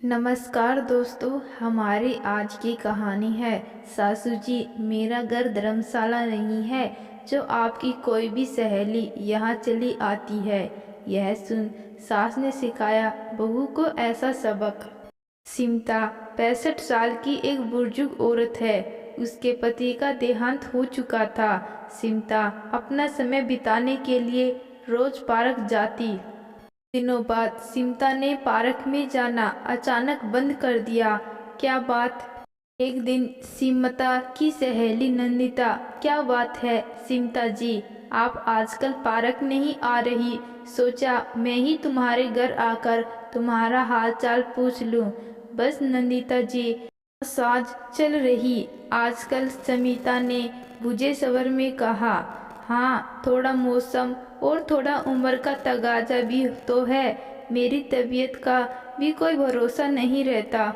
नमस्कार दोस्तों, हमारी आज की कहानी है सासू जी मेरा घर धर्मशाला नहीं है जो आपकी कोई भी सहेली यहाँ चली आती है। यह सुन सास ने सिखाया बहू को ऐसा सबक। सिमता 65 साल की एक बुजुर्ग औरत है। उसके पति का देहांत हो चुका था। सिमता अपना समय बिताने के लिए रोज पार्क जाती। दिनों बाद सिमता ने पार्क में जाना अचानक बंद कर दिया। क्या बात? एक दिन सिमता की सहेली नंदिता, क्या बात है सिमता जी, आप आजकल पार्क नहीं आ रही? सोचा मैं ही तुम्हारे घर आकर तुम्हारा हाल चाल पूछ लूं। बस नंदिता जी साज चल रही आजकल, समिता ने बुझे स्वर में कहा। हाँ, थोड़ा मौसम और थोड़ा उम्र का तगाजा भी तो है। मेरी तबीयत का भी कोई भरोसा नहीं रहता।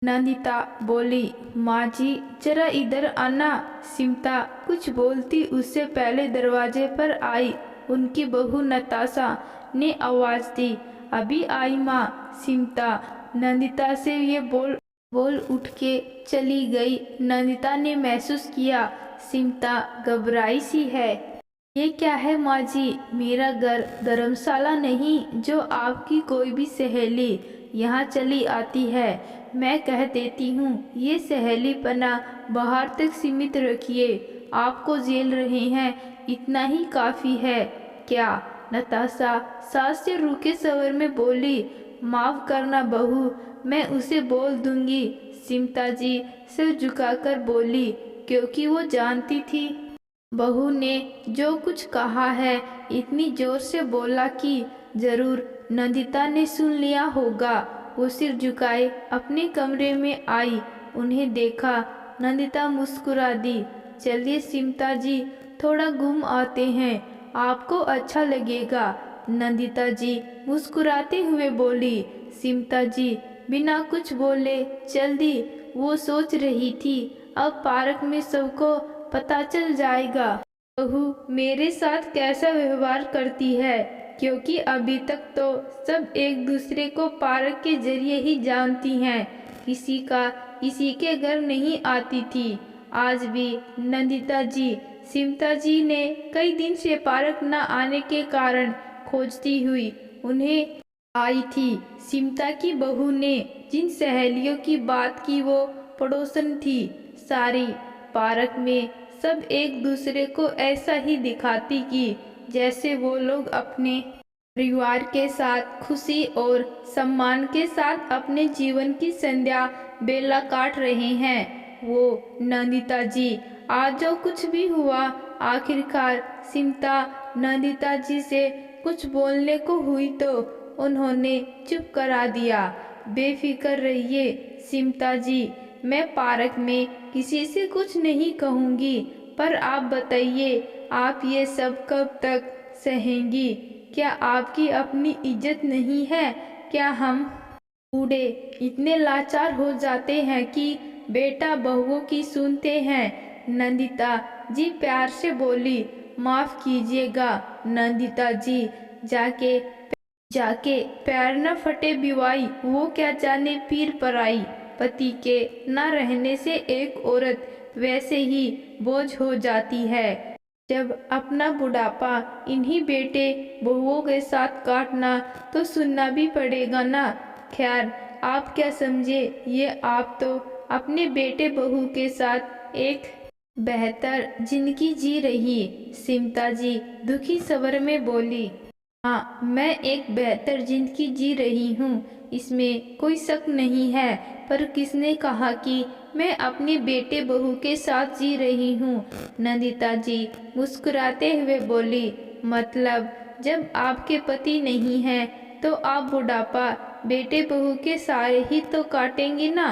नंदिता बोली। माँ जी जरा इधर आना। सिमता कुछ बोलती उससे पहले दरवाजे पर आई उनकी बहू नताशा ने आवाज दी। अभी आई माँ। सिमता नंदिता से ये बोल बोल उठ के चली गई। नंदिता ने महसूस किया सिमता घबराई सी है। ये क्या है माँ जी, मेरा घर धर्मशाला नहीं जो आपकी कोई भी सहेली यहाँ चली आती है। मैं कह देती हूँ ये सहेलीपना बाहर तक सीमित रखिए। आपको झेल रहे हैं इतना ही काफ़ी है। क्या? नताशा सास से रूखे स्वर में बोली। माफ़ करना बहू, मैं उसे बोल दूंगी। सिमता जी सिर झुकाकर बोली, क्योंकि वो जानती थी बहू ने जो कुछ कहा है इतनी जोर से बोला कि जरूर नंदिता ने सुन लिया होगा। वो सिर झुकाए अपने कमरे में आई। उन्हें देखा। नंदिता मुस्कुरा दी। चलिए सिमता जी थोड़ा घूम आते हैं, आपको अच्छा लगेगा। नंदिता जी मुस्कुराते हुए बोली। सिमता जी बिना कुछ बोले चल दी। वो सोच रही थी अब पार्क में सबको पता चल जाएगा बहू मेरे साथ कैसा व्यवहार करती है, क्योंकि अभी तक तो सब एक दूसरे को पार्क के जरिए ही जानती हैं। किसी के घर नहीं आती थी। आज भी नंदिता जी सिमता जी ने कई दिन से पार्क न आने के कारण खोजती हुई उन्हें आई थी। सिमता की बहू ने जिन सहेलियों की बात की वो पड़ोसन थी। सारी पार्क में सब एक दूसरे को ऐसा ही दिखाती कि जैसे वो लोग अपने परिवार के साथ खुशी और सम्मान के साथ अपने जीवन की संध्या बेला काट रहे हैं। वो नंदिता जी आज जो कुछ भी हुआ, आखिरकार सिमता नंदिता जी से कुछ बोलने को हुई तो उन्होंने चुप करा दिया। बेफिक्र रहिए सिमता जी, मैं पार्क में किसी से कुछ नहीं कहूँगी, पर आप बताइए आप ये सब कब तक सहेंगी? क्या आपकी अपनी इज्जत नहीं है? क्या हम बूढ़े इतने लाचार हो जाते हैं कि बेटा बहुओं की सुनते हैं? नंदिता जी प्यार से बोली। माफ कीजिएगा नंदिता जी, जाके जाके पैर न फटे बिवाई, वो क्या जाने पीर पर आई। पति के न रहने से एक औरत वैसे ही बोझ हो जाती है। जब अपना बुढ़ापा इन्हीं बेटे बहुओं के साथ काटना तो सुनना भी पड़ेगा ना। खैर आप क्या समझे, ये आप तो अपने बेटे बहू के साथ एक बेहतर जिंदगी जी रही। सिमता जी दुखी स्वर में बोली। हाँ, मैं एक बेहतर जिंदगी जी रही हूँ, इसमें कोई शक नहीं है। पर किसने कहा कि मैं अपने बेटे बहू के साथ जी रही हूँ? नंदिता जी मुस्कुराते हुए बोली। मतलब जब आपके पति नहीं हैं तो आप बुढ़ापा बेटे बहू के सारे ही तो काटेंगी ना।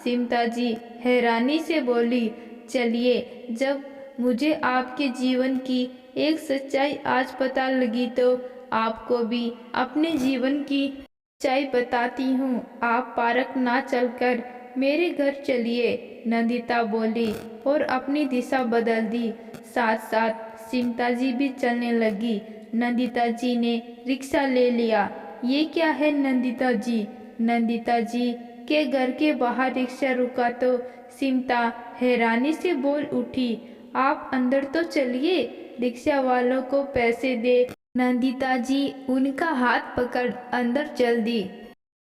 सिमता जी हैरानी से बोली। चलिए, जब मुझे आपके जीवन की एक सच्चाई आज पता लगी तो आपको भी अपने जीवन की सच्चाई बताती हूँ। आप पार्क ना चलकर मेरे घर चलिए, नंदिता बोली और अपनी दिशा बदल दी। साथ साथ सिमता जी भी चलने लगी। नंदिता जी ने रिक्शा ले लिया। ये क्या है नंदिता जी? नंदिता जी के घर के बाहर रिक्शा रुका तो सिमता हैरानी से बोल उठी, आप अंदर तो चलिए, रिक्शा वालों को पैसे दे। नंदिता जी उनका हाथ पकड़ अंदर चल दी।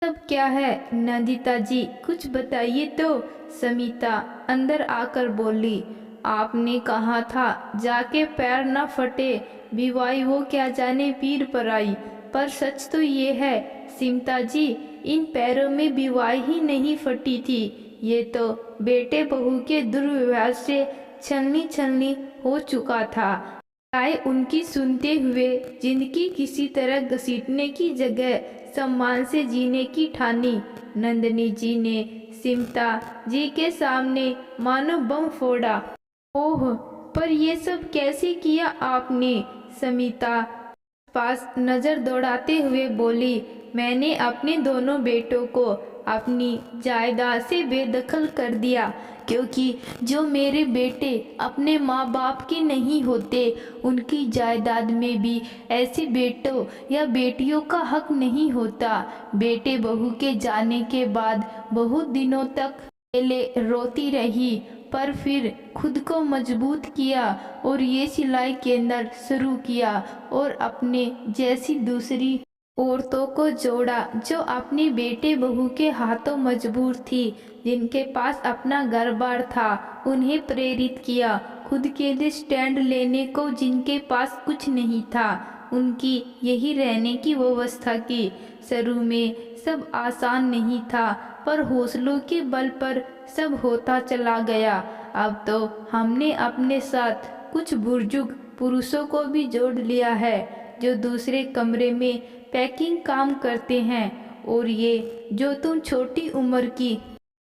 सब क्या है नंदिता जी, कुछ बताइए तो। समिता अंदर आकर बोली, आपने कहा था जाके पैर न फटे, विवाही वो क्या जाने पीर पर आई, पर सच तो ये है सिमता जी, इन पैरों में विवाही ही नहीं फटी थी, ये तो बेटे बहू के दुर्व्यवहार से छलनी छलनी हो चुका था। राय उनकी सुनते हुए जिंदगी किसी तरह घसीटने की जगह सम्मान से जीने की ठानी। नंदिनी जी ने सिमता जी के सामने मानो बम फोड़ा। ओह, पर ये सब कैसे किया आपने? समिता पास नजर दौड़ाते हुए बोली, मैंने अपने दोनों बेटों को अपनी जायदाद से बेदखल कर दिया, क्योंकि जो मेरे बेटे अपने माँ बाप के नहीं होते, उनकी जायदाद में भी ऐसे बेटों या बेटियों का हक नहीं होता। बेटे बहू के जाने के बाद बहुत दिनों तक पहले रोती रही, पर फिर खुद को मजबूत किया और ये सिलाई केंद्र शुरू किया और अपने जैसी दूसरी औरतों को जोड़ा जो अपने बेटे बहू के हाथों मजबूर थी, जिनके पास अपना घर बार था, उन्हें प्रेरित किया खुद के लिए स्टैंड लेने को, जिनके पास कुछ नहीं था, उनकी यही रहने की व्यवस्था की। शुरू में सब आसान नहीं था, पर हौसलों के बल पर सब होता चला गया। अब तो हमने अपने साथ कुछ बुजुर्ग पुरुषों को भी जोड़ लिया है, जो दूसरे कमरे में पैकिंग काम करते हैं। और ये जो तुम छोटी उम्र की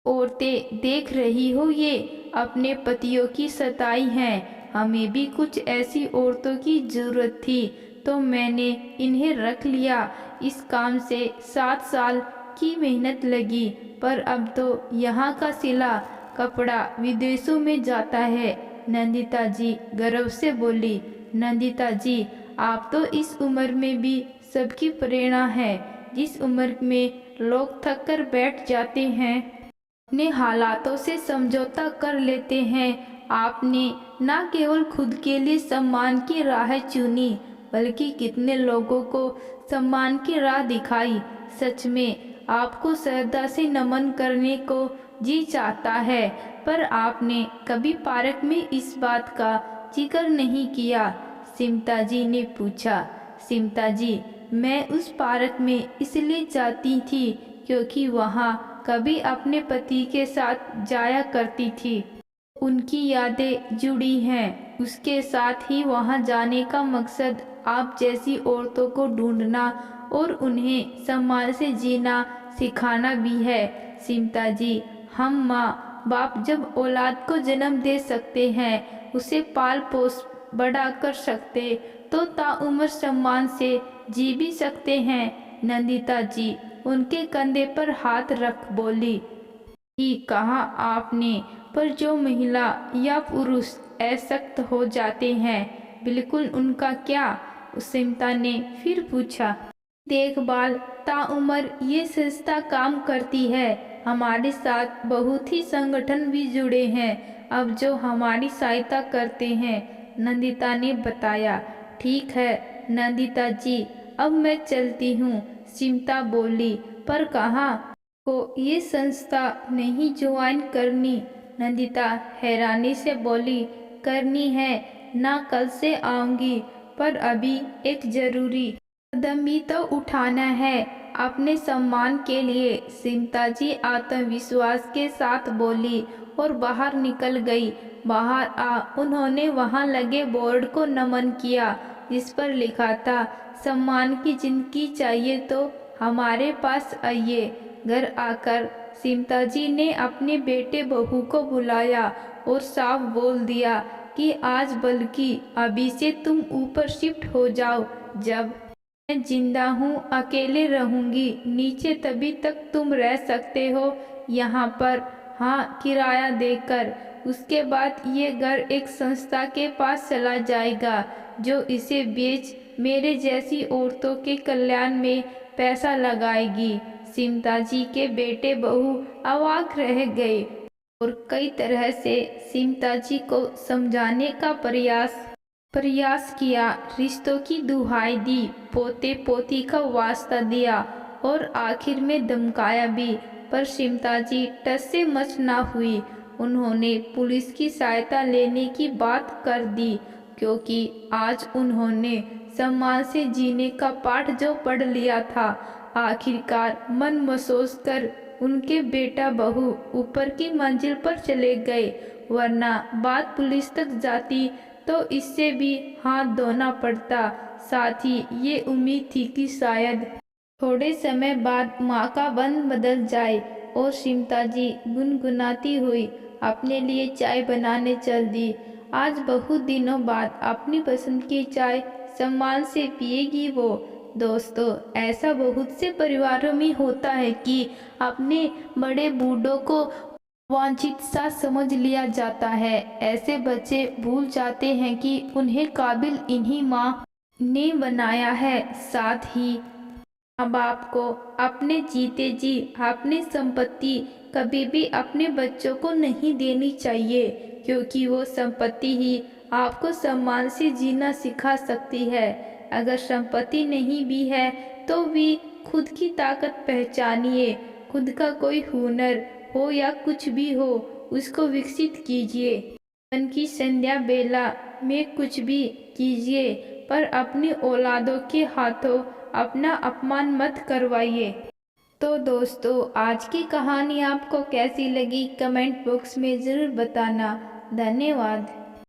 औरतें देख रही हो, ये अपने पतियों की सताई हैं। हमें भी कुछ ऐसी औरतों की जरूरत थी, तो मैंने इन्हें रख लिया। इस काम से 7 साल की मेहनत लगी, पर अब तो यहाँ का सिला कपड़ा विदेशों में जाता है। नंदिता जी गर्व से बोली, नंदिता जी आप तो इस उम्र में भी सबकी प्रेरणा है। जिस उम्र में लोग थक कर बैठ जाते हैं, अपने हालातों से समझौता कर लेते हैं, आपने न केवल खुद के लिए सम्मान की राह चुनी, बल्कि कितने लोगों को सम्मान की राह दिखाई। सच में आपको श्रद्धा से नमन करने को जी चाहता है, पर आपने कभी पार्क में इस बात का जिक्र नहीं किया। सिमता जी ने पूछा, सिमता जी मैं उस पार्क में इसलिए जाती थी क्योंकि वहाँ कभी अपने पति के साथ जाया करती थी, उनकी यादें जुड़ी हैं। उसके साथ ही वहाँ जाने का मकसद आप जैसी औरतों को ढूंढना और उन्हें सम्मान से जीना सिखाना भी है। सिमता जी हम माँ बाप जब औलाद को जन्म दे सकते हैं, उसे पाल पोस बड़ा कर सकते, तो ताउम्र सम्मान से जी भी सकते हैं। नंदिता जी उनके कंधे पर हाथ रख बोली, ही कहा आपने, पर जो महिला या पुरुष असक्त हो जाते हैं, बिल्कुल उनका क्या? सिमता ने फिर पूछा। देखभाल ताउम्र ये संस्था काम करती है, हमारे साथ बहुत ही संगठन भी जुड़े हैं, अब जो हमारी सहायता करते हैं। नंदिता ने बताया। ठीक है नंदिता जी, अब मैं चलती हूँ, सिमता बोली, पर कहाँ को ये संस्था नहीं ज्वाइन करनी? नंदिता हैरानी से बोली, करनी है ना, कल से आऊंगी, पर अभी एक जरूरी कदम भी तो उठाना है अपने सम्मान के लिए। सिमता जी आत्मविश्वास के साथ बोली और बाहर निकल गई। बाहर आ उन्होंने वहां लगे बोर्ड को नमन किया, जिस पर लिखा था, सम्मान की जिंदगी चाहिए तो हमारे पास आइए। घर आकर सिमता जी ने अपने बेटे बहू को बुलाया और साफ बोल दिया कि आज बल्कि अभी से तुम ऊपर शिफ्ट हो जाओ, जब मैं जिंदा हूँ अकेले रहूंगी, नीचे तभी तक तुम रह सकते हो, यहाँ पर हाँ किराया देकर। उसके बाद ये घर एक संस्था के पास चला जाएगा, जो इसे बेच मेरे जैसी औरतों के कल्याण में पैसा लगाएगी। सिमता जी के बेटे बहू अवाक रह गए और कई तरह से सिमता जी को समझाने का प्रयास किया, रिश्तों की दुहाई दी, पोते पोती का वास्ता दिया और आखिर में धमकाया भी, पर सिमता जी टस से मच ना हुई। उन्होंने पुलिस की सहायता लेने की बात कर दी, क्योंकि आज उन्होंने सम्मान से जीने का पाठ जो पढ़ लिया था, आखिरकार मन महसूस कर उनके बेटा बहू ऊपर की मंजिल पर चले गए, वरना बात पुलिस तक जाती तो इससे भी हाथ धोना पड़ता। साथ ही ये उम्मीद थी कि शायद थोड़े समय बाद माँ का मन बदल जाए और सिमता जी गुनगुनाती हुई अपने लिए चाय बनाने चल दी। आज बहुत दिनों बाद अपनी पसंद की चाय सम्मान से पिएगी वो। दोस्तों, ऐसा बहुत से परिवारों में होता है कि अपने बड़े बूढ़ों को वांछित सा समझ लिया जाता है। ऐसे बच्चे भूल जाते हैं कि उन्हें काबिल इन्हीं माँ ने बनाया है। साथ ही माँ बाप को अपने जीते जी अपनी संपत्ति कभी भी अपने बच्चों को नहीं देनी चाहिए, क्योंकि वो संपत्ति ही आपको सम्मान से जीना सिखा सकती है। अगर संपत्ति नहीं भी है तो भी खुद की ताकत पहचानिए। खुद का कोई हुनर हो या कुछ भी हो, उसको विकसित कीजिए। मन की संध्या बेला में कुछ भी कीजिए, पर अपनी औलादों के हाथों अपना अपमान मत करवाइए। तो दोस्तों, आज की कहानी आपको कैसी लगी कमेंट बॉक्स में ज़रूर बताना। धन्यवाद।